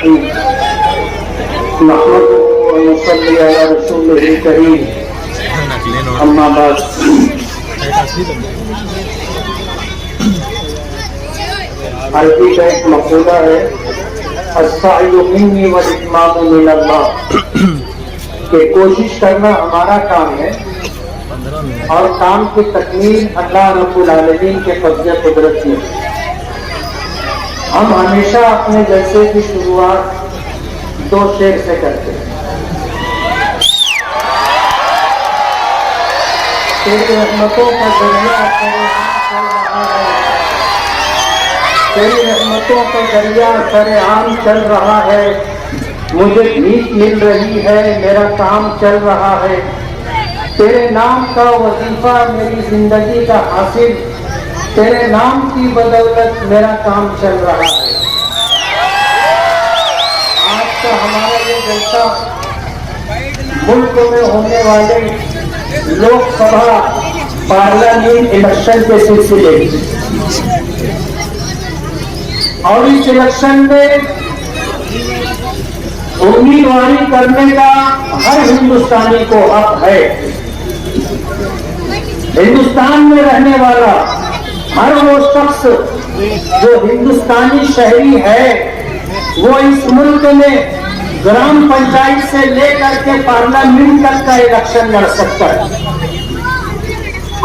الرحيم نحمده ونصلي على رسوله الكريم أما بعد عربی کا ایک مقولہ ہے السعی منی والاتمام من اللہ، کہ کوشش کرنا ہمارا کام ہے اور کام کی تکمیل اللہ رب العالمین کے قبضہ قدرت میں۔ ہم ہمیشہ اپنے جلسے کی شروعات دو شعر سے کرتے ہیں۔ تیری رحمتوں کا دریا تیری رحمتوں کا دریا سرعام چل رہا ہے، مجھے بھیک مل رہی ہے، میرا کام چل رہا ہے، تیرے نام کا وظیفہ میری زندگی کا حاصل، تیرے نام کی بدولت میرا کام چل رہا ہے۔ آج کا ہمارا یہ جلسہ ملک میں ہونے والے لوک سبھا پارلیمنٹ الیکشن کے سلسلے اور اس الیکشن میں امیدواری کرنے کا ہر ہندوستانی کو حق ہے۔ ہندوستان میں رہنے والا ہر وہ شخص جو ہندوستانی شہری ہے وہ اس ملک میں گرام پنچایت سے لے کر کے پارلیمنٹ تک کا الیکشن لڑ سکتا ہے۔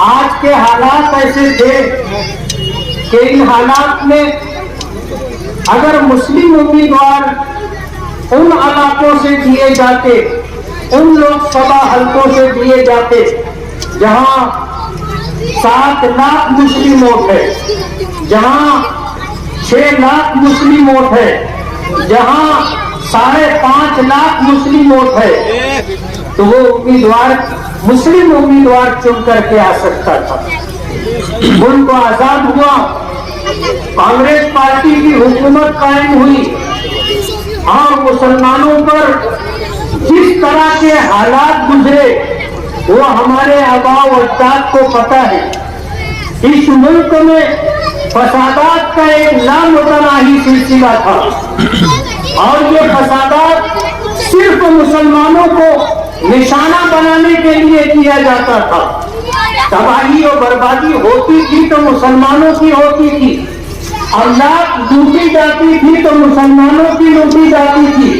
آج کے حالات ایسے تھے کہ ان حالات میں اگر مسلم امیدوار ان علاقوں سے دیے جاتے، ان لوک سبھا حلقوں سے دیے جاتے جہاں 7 لاکھ مسلم ووٹ ہے، جہاں 6 لاکھ مسلم ووٹ ہے، جہاں 5.5 لاکھ مسلم ووٹ ہے، تو وہ امیدوار مسلم امیدوار چن کر کے آ سکتا تھا۔ ملک کو آزاد ہوا، کانگریس پارٹی کی حکومت قائم ہوئی اور مسلمانوں پر جس طرح کے حالات گزرے وہ ہمارے آباء و اجداد کو پتہ ہے۔ اس ملک میں فسادات کا ایک لامتناہی سلسلہ تھا اور یہ فسادات صرف مسلمانوں کو نشانہ بنانے کے لیے کیا جاتا تھا۔ تباہی اور بربادی ہوتی تھی تو مسلمانوں کی ہوتی تھی، اولاد لوٹی جاتی تھی تو مسلمانوں کی لوٹی جاتی تھی،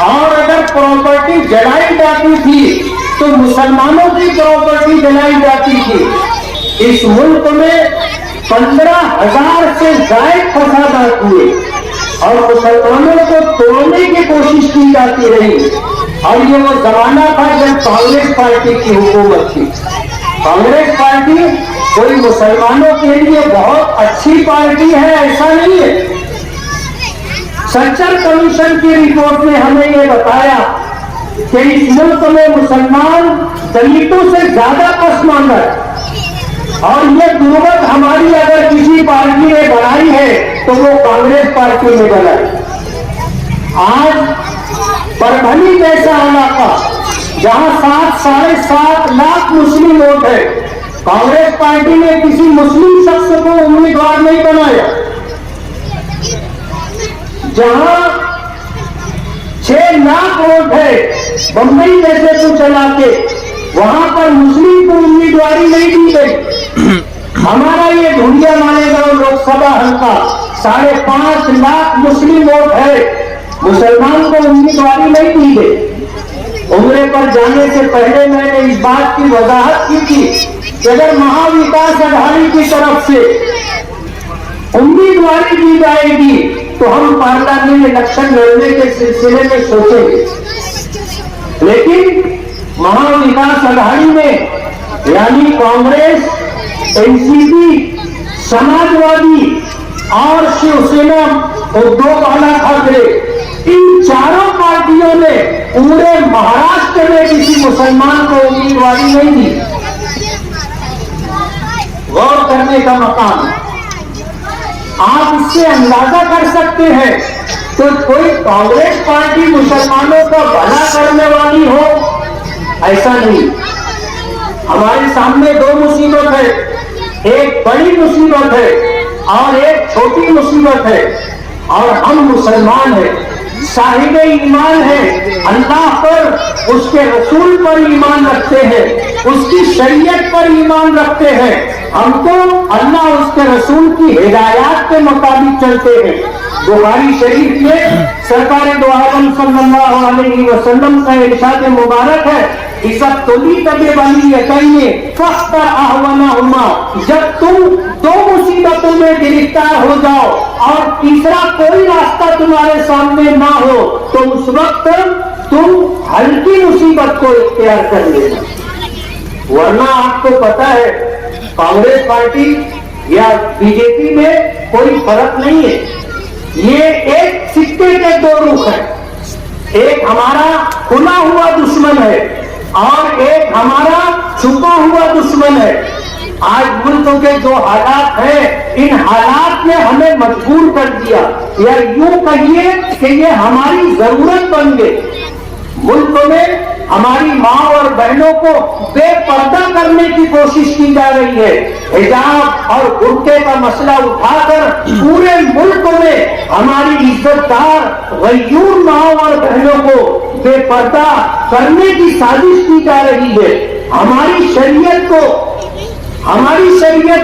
اور اگر پراپرٹی جلائی جاتی تھی تو مسلمانوں کی پراپرٹی جلائی جاتی تھی۔ اس ملک میں 15,000 سے زائد فسادات ہوئے اور مسلمانوں کو توڑنے کی کوشش کی جاتی رہی، اور یہ وہ زمانہ تھا جب کانگریس پارٹی کی حکومت تھی۔ کانگریس پارٹی کوئی مسلمانوں کے لیے بہت اچھی پارٹی ہے ایسا نہیں ہے۔ سچر کمیشن کی رپورٹ نے ہمیں یہ بتایا کہ اس ملک میں مسلمان دلتوں سے زیادہ پسماندہ ہے، اور یہ غربت ہماری اگر کسی پارٹی نے بنائی ہے تو وہ کانگریس پارٹی نے بنائی۔ آج پربھنی جیسا علاقہ جہاں 7.5 لاکھ مسلم ووٹ ہے، کانگریس پارٹی نے کسی مسلم شخص کو امیدوار نہیں بنایا۔ جہاں 6 لاکھ ووٹ ہے بمبئی جیسے کچھ علاقے، وہاں پر مسلم کو امیدواری نہیں دی گئی۔ ہمارا یہ ڈھونڈیا مالیگاؤں لوک سبھا حلقہ 5.5 لاکھ مسلم ووٹ ہے، مسلمان کو امیدواری نہیں دی گئی۔ عمرے پر جانے سے پہلے میں نے اس بات کی وضاحت کی تھی کہ اگر مہا وکاس اگھاڑی کی طرف سے امیدواری دی جائے گی تو ہم پارلیمنٹ الیکشن لڑنے کے سلسلے میں سوچیں گے، لیکن مہا وکاس اگھاڑی میں یعنی کانگریس، NCP، سماجوادی اور شیو سینا، ادھو بالا ٹھاکرے، ان چاروں پارٹیوں نے پورے مہاراشٹر میں کسی مسلمان کو امیدواری نہیں دی۔ غور کرنے کا مقام ہے۔ آپ اس سے اندازہ کر سکتے ہیں تو کوئی کانگریس پارٹی مسلمانوں کا بھلا کرنے والی ہو ایسا نہیں۔ ہمارے سامنے 2 مصیبت ہے، ایک بڑی مصیبت ہے اور ایک چھوٹی مصیبت ہے، اور ہم مسلمان ہیں۔ صاحب ایمان ہیں، اللہ پر، اس کے رسول پر ایمان رکھتے ہیں، اس کی شریعت پر ایمان رکھتے ہیں، ہم تو اللہ اس کے رسول کی ہدایات کے مطابق چلتے ہیں۔ بخاری شریف میں سرکار دو عالم صلی اللہ علیہ وسلم کا ارشاد مبارک ہے، جب تم دو مصیبتوں میں گرفتار ہو جاؤ اور تیسرا کوئی راستہ تمہارے سامنے نہ ہو تو اس وقت تم ہلکی مصیبت کو اختیار کر لینا، ورنہ آپ کو پتا ہے کانگریس پارٹی یا بی جے پی میں کوئی فرق نہیں ہے، یہ ایک سکے کے دو رخ ہیں، ایک ہمارا کھلا ہوا دشمن ہے اور ایک ہمارا چھپا ہوا دشمن ہے۔ آج ملک کے جو حالات ہیں، ان حالات نے ہمیں مجبور کر دیا، یا یوں کہیے کہ یہ ہماری ضرورت بن گئی۔ ملک میں ہماری ماں اور بہنوں کو بے پردہ کرنے کی کوشش کی جا رہی ہے، حجاب اور برقعے کا مسئلہ اٹھا کر پورے ملک میں ہماری عزت دار غیور ماں اور بہنوں کو بے پردہ کرنے کی سازش کی جا رہی ہے۔ ہماری شریعت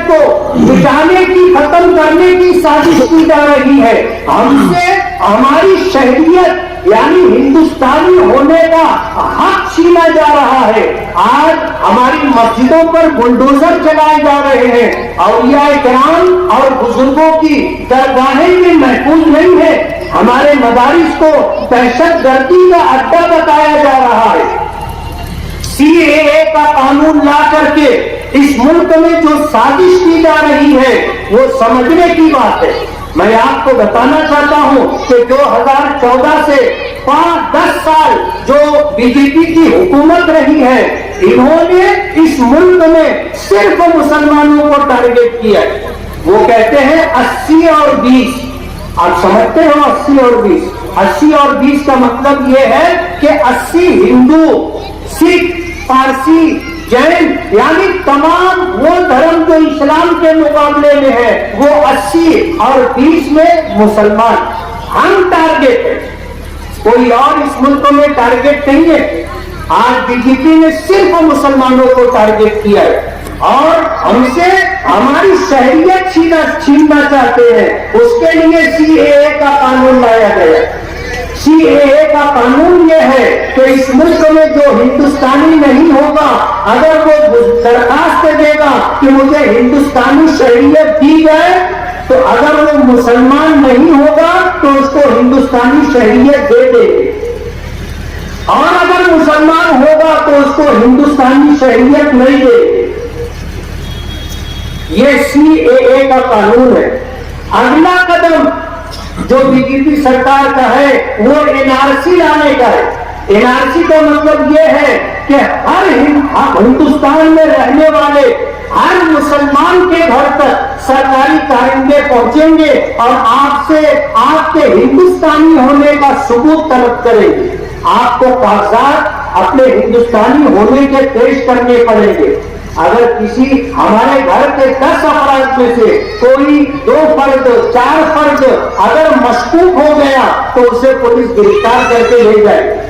کو مٹانے کی، ختم کرنے کی سازش کی جا رہی ہے، ہم سے ہماری شہریت یعنی ہندوستانی ہونے کا حق چھینا جا رہا ہے۔ آج ہماری مسجدوں پر بلڈوزر چلائے جا رہے ہیں، اولیاء کرام اور بزرگوں کی درگاہیں بھی محفوظ نہیں ہے، ہمارے مدارس کو دہشت گردی کا اڈا بتایا جا رہا ہے۔ سی اے اے کا قانون لا کر کے اس ملک میں جو سازش کی جا رہی ہے وہ سمجھنے کی بات ہے۔ میں آپ کو بتانا چاہتا ہوں کہ 2014 سے 5-10 سال جو بی جے پی کی حکومت رہی ہے، انہوں نے اس ملک میں صرف مسلمانوں کو ٹارگٹ کیا ہے۔ وہ کہتے ہیں 80 اور 20، آپ سمجھتے ہو 80 اور 20؟ 80 اور 20 کا مطلب یہ ہے کہ 80 ہندو، سکھ، پارسی، جین یعنی تمام وہ دھرم جو اسلام کے مقابلے میں ہے وہ 80 اور 20 میں مسلمان۔ ہم ٹارگٹ ہے، کوئی اور اس ملک میں ٹارگٹ نہیں ہے۔ آج بی جے پی نے صرف مسلمانوں کو ٹارگٹ کیا ہے اور ہم سے ہماری شہریت چھیننا چاہتے ہیں۔ اس کے لیے سی اے اے کا قانون لایا گیا۔ سی اے اے کا قانون یہ ہے کہ اس ملک میں جو ہندوستانی نہیں ہوگا، اگر وہ درخواست دے گا کہ مجھے ہندوستانی شہریت دی جائے، تو اگر وہ مسلمان نہیں ہوگا تو اس کو ہندوستانی شہریت دے دے گی، اور اگر مسلمان ہوگا تو اس کو ہندوستانی شہریت نہیں دے گی۔ یہ سی اے اے کا قانون ہے۔ اگلا قدم جو بی جے پی سرکار کا ہے وہ این آر سی لانے کا ہے۔ این آر سی کا مطلب یہ ہے کہ ہر ہندوستان میں رہنے والے ہر مسلمان کے گھر تک سرکاری کارندے پہنچیں گے اور آپ سے آپ کے ہندوستانی ہونے کا ثبوت طلب کریں گے۔ آپ کو کاغذات اپنے ہندوستانی ہونے کے پیش کرنے پڑیں گے۔ اگر کسی ہمارے گھر کے 10 افراد میں سے کوئی 2 فرد 4 فرد اگر مشکوک ہو گیا تو اسے پولیس گرفتار کر کے لے جائے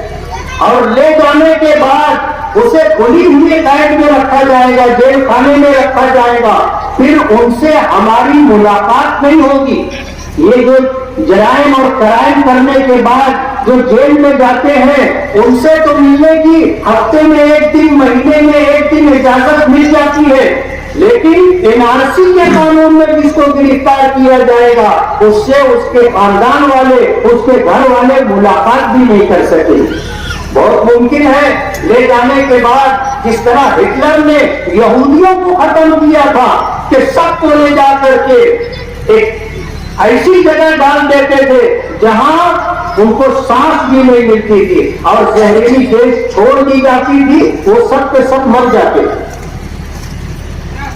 اور لے جانے کے بعد اسے کھلی ہوئی قید میں رکھا جائے گا، جیل خانے میں رکھا جائے گا، پھر ان سے ہماری ملاقات نہیں ہوگی۔ یہ جو جرائم اور کرائم کرنے کے بعد جو جیل میں جاتے ہیں ان سے تو ملنے کی ہفتے میں 1 دن، مہینے میں 1 دن اجازت مل جاتی ہے، لیکن این آر سی کے قانون میں جس کو گرفتار کیا جائے گا اس سے اس کے خاندان والے، اس کے گھر والے ملاقات بھی نہیں کر سکیں۔ بہت ممکن ہے لے جانے کے بعد جس طرح ہٹلر نے یہودیوں کو ختم کیا تھا کہ سب کو لے جا کر کے ایک ایسی جگہ ڈال دیتے تھے جہاں ان کو سانس بھی نہیں ملتی تھی اور زہریلی گیس چھوڑ دی جاتی تھی، وہ سب کے سب مر جاتے تھے۔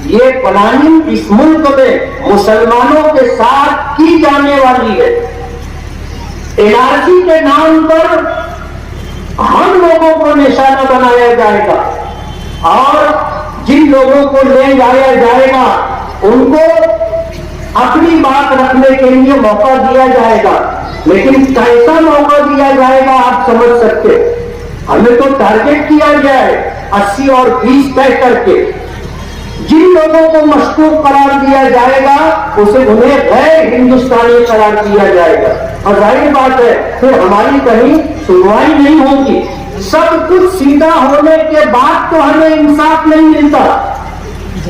یہ پلاننگ اس ملک میں مسلمانوں کے ساتھ کی جانے والی ہے۔ این آر سی کے نام پر ہم لوگوں کو نشانہ بنایا جائے گا اور جن لوگوں کو لے جایا جائے گا ان کو اپنی بات رکھنے کے لیے موقع دیا جائے گا، لیکن کیسا موقع دیا جائے گا آپ سمجھ سکتے؟ ہمیں تو ٹارگیٹ کیا گیا ہے 80 اور 20 طے کر کے، جن لوگوں کو مشکوک قرار دیا جائے گا انہیں غیر ہندوستانی قرار دیا جائے گا، اور ظاہر بات ہے پھر ہماری کہیں سنوائی نہیں ہوگی۔ سب کچھ سیدھا ہونے کے بعد تو ہمیں انصاف نہیں ملتا،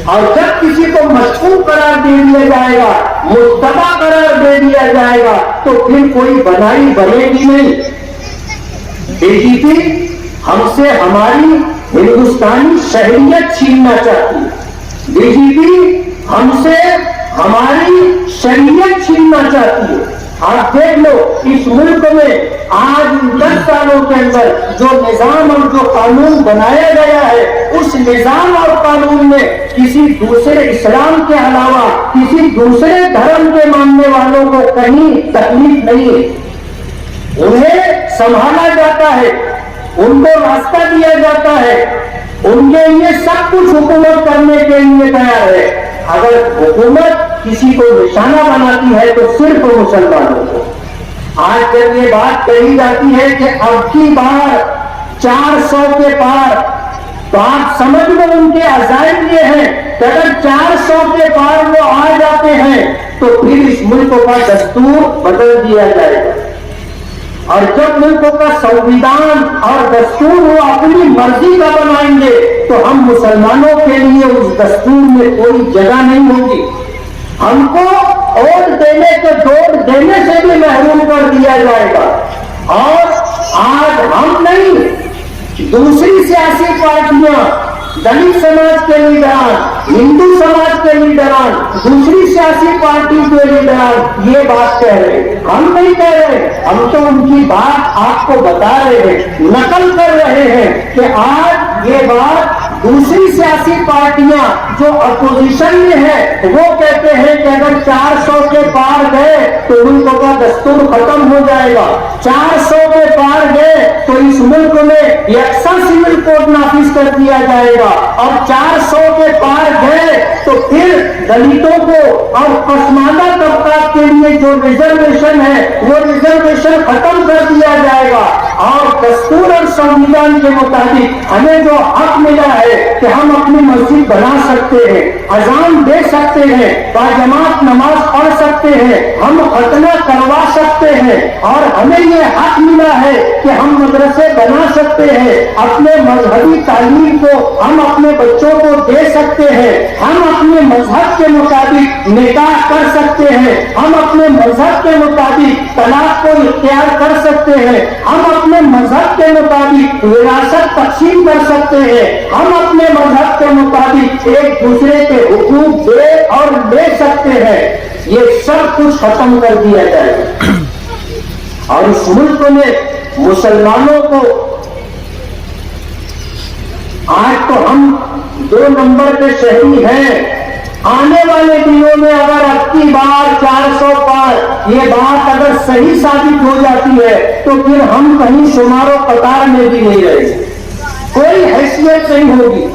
اور جب کسی کو مشکوک قرار دے دیا جائے گا، مشتبہ قرار دے دیا جائے گا، تو پھر کوئی بنائی بنے گی نہیں۔ بی جے پی ہم سے ہماری ہندوستانی شہریت چھیننا چاہتی ہے، بی جے پی ہم سے ہماری شہریت چھیننا چاہتی ہے۔ آپ دیکھ لو اس ملک میں آج 10 سالوں کے اندر جو نظام اور جو قانون بنایا گیا ہے، اس نظام اور قانون میں کسی دوسرے اسلام کے علاوہ کسی دوسرے دھرم کے ماننے والوں کو کہیں تکلیف نہیں ہے، انہیں سنبھالا جاتا ہے، ان کو راستہ دیا جاتا ہے، ان کے لیے سب کچھ حکومت کرنے کے لیے تیار ہے۔ اگر حکومت کسی کو نشانہ بناتی ہے تو صرف مسلمانوں کو۔ آج جب یہ بات کہی جاتی ہے کہ اب کی بار 400 کے پار، تو آپ سمجھ لو ان کے عزائم یہ ہیں کہ اگر 400 کے پار وہ آ جاتے ہیں تو پھر اس ملک کا دستور بدل دیا جائے گا، اور جب ملک کا سنویدھان اور دستور وہ اپنی مرضی کا بنائیں گے تو ہم مسلمانوں کے لیے اس دستور میں کوئی جگہ نہیں ہوگی، ہم کو ووٹ دینے کے دوڑ دینے سے بھی محروم کر دیا جائے گا۔ اور آج ہم نہیں، دوسری سیاسی پارٹیاں، دلت سماج کے لیڈران، ہندو سماج کے لیڈران، دوسری سیاسی پارٹی کے لیڈران یہ بات کہہ رہے، ہم نہیں کہہ رہے، ہم تو ان کی بات آپ کو بتا رہے ہیں، نقل کر رہے ہیں کہ آج یہ بات دوسری سیاسی پارٹیاں جو اپوزیشن میں ہیں وہ کہتے ہیں کہ اگر 400 کے پار گئے تو ملک کا دستور ختم ہو جائے گا، 400 کے پار گئے تو اس ملک میں یکساں سول کوڈ نافذ کر دیا جائے گا، اور 400 کے پار گئے تو پھر دلتوں کو اور پسماندہ طبقات کے لیے جو ریزرویشن ہے وہ ریزرویشن ختم کر دیا جائے گا، اور دستور اور سنویدھان کے مطابق ہمیں جو حق ملا ہے کہ ہم اپنی مسجد بنا سکتے ہیں، اذان دے سکتے ہیں، باجماعت نماز پڑھ سکتے ہیں، ہم ختنہ کروا سکتے ہیں، اور ہمیں یہ حق ملا ہے کہ ہم مدرسے بنا سکتے ہیں، اپنے مذہبی تعلیم کو ہم اپنے بچوں کو دے سکتے ہیں، ہم اپنے مذہب کے مطابق نکاح کر سکتے ہیں، ہم اپنے مذہب کے مطابق طلاق کو اختیار کر سکتے ہیں، ہم اپنے مذہب کے مطابق وراثت تقسیم کر سکتے ہیں، ہم اپنے مذہب کے مطابق ایک دوسرے کے حقوق دے اور لے سکتے ہیں، یہ سب کچھ ختم کر دیا جائے، اور اس ملک میں مسلمانوں کو آج تو ہم 2 نمبر کے شہری ہیں، آنے والے دنوں میں اگر اب کی بار 400 پار یہ بات اگر صحیح ثابت ہو جاتی ہے تو پھر ہم کہیں شمار و قطار میں بھی نہیں رہے، کوئی حیثیت نہیں ہوگی۔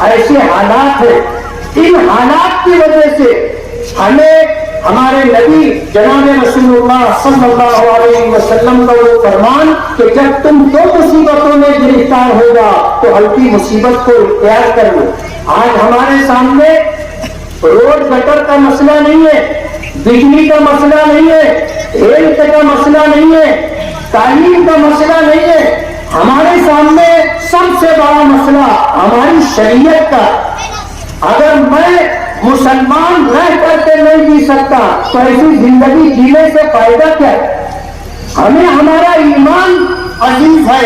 ایسے حالات ہیں، ان حالات کی وجہ سے ہمیں ہمارے نبی جناب رسول اللہ صلی اللہ علیہ وسلم کا وہ فرمان کہ جب تم 2 مصیبتوں میں گرفتار ہوگا تو ہلکی مصیبت کو اختیار کر لو۔ آج ہمارے سامنے روڈ گٹر کا مسئلہ نہیں ہے، بجلی کا مسئلہ نہیں ہے، ہیلتھ کا مسئلہ نہیں ہے، تعلیم کا مسئلہ نہیں ہے، ہمارے سامنے سب سے بڑا مسئلہ ہماری شریعت کا۔ اگر میں مسلمان رہ کر کے نہیں جی سکتا تو ایسی زندگی جینے سے فائدہ کیا ہے؟ ہمیں ہمارا ایمان عزیز ہے،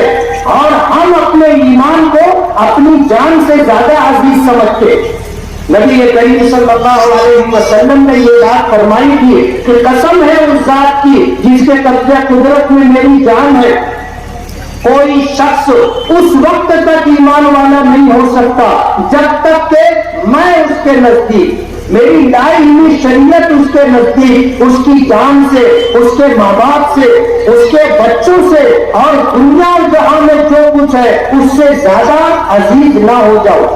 اور ہم اپنے ایمان کو اپنی جان سے زیادہ عزیز سمجھتے۔ نبی کریم صلی اللہ علیہ وسلم نے یہ بات فرمائی تھی کہ قسم ہے اس ذات کی جس کے قبضہ قدرت میں میری جان ہے، کوئی شخص اس وقت تک ایمان والا نہیں ہو سکتا جب تک کہ میں اس کے نزدیک، میری لائی ہوئی شریعت اس کے نزدیک اس کی جان سے، اس کے ماں باپ سے، اس کے بچوں سے اور دنیا اور جہاں میں جو کچھ ہے اس سے زیادہ عزیز نہ ہو جاؤ۔